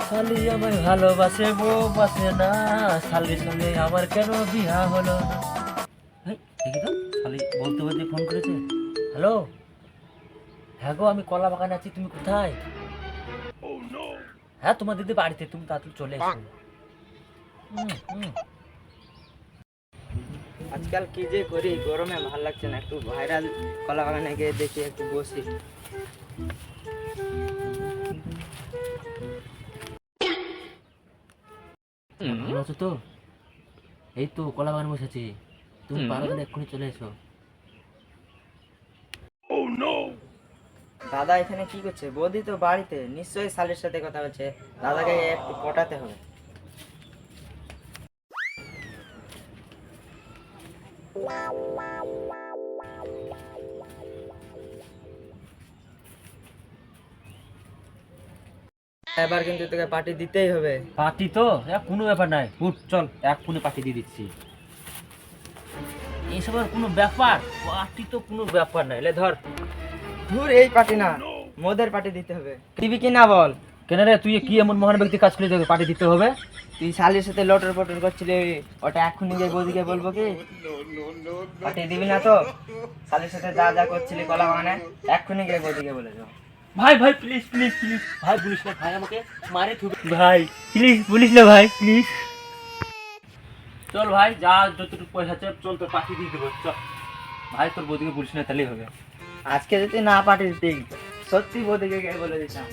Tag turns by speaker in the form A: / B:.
A: শালি আমায় ভালোবাসে বউ বাসে না, শালির সঙ্গে আমার কেন বিয়া হলো না। হেই, দেখি তো শালি বলতে বলতে ফোন করেছে। হ্যালো, হ্যাঁ গো, আমি কলা বাগানে আছি, তুমি কোথায়? হ্যাঁ, তোমার দিদি বাড়িতে, তুমি তাড়াতাড়ি চলে এসো। হুম হুম।
B: আজকাল কি যে করি, গরমে ভালো লাগছে না, একটু ভাইরাল কলা বাগানে গিয়ে দেখি, একটু বসি।
A: ভালো আছো তো? এই তো কলা বাগানে বসেছি, তুমি পারো তাহলে এক্ষুনি চলে এসো।
B: দাদা এখানে কি করছে? বৌদি তো বাড়িতে, নিশ্চয়ই শালের সাথে কথা বলছে। দাদাকে একটু পটাতে হবে। এবার কিন্তু তোকে পার্টি দিতেই হবে।
A: পার্টি তো কোনো ব্যাপার নাই, উঠ চল, এক্ষুনি পার্টি দিয়ে দিচ্ছি। এইসবের কোনো ব্যাপার, পার্টি তো কোনো ব্যাপার নাই। লে ধর।
B: ধুর, এই পার্টি না, মোদের পার্টি দিতে হবে। দিবি কি না বল?
A: কেন রে, তুই কি এমন মহান ব্যক্তি কাজ করলি তোকে পার্টি দিতে হবে?
B: তুই শালির সাথে লটর পটর করছিলি, ওটা এক্ষুনি গিয়ে বৌদিকে বলবো কি? পার্টি দিবি না তো? শালির সাথে যা যা করছিলি কলা বাগানে, এক্ষুনি গিয়ে বৌদিকে বলে যাও।
A: ভাই ভাই, প্লিজ প্লিজ প্লিজ, ভাই বলিস না, ভাই আমাকে মারে থুবে, ভাই প্লিজ বলিস না ভাই, প্লিজ। চল ভাই, যা যতটুকু পয়সা আছে চল, তোর পার্টি দিয়ে দেবো, চল ভাই। তোর বৌদিকে বলিস না, তাহলেই হবে।
B: আজকে যদি না পার্টি দিতি, সত্যি বৌদিকে গিয়ে বলে দিতাম।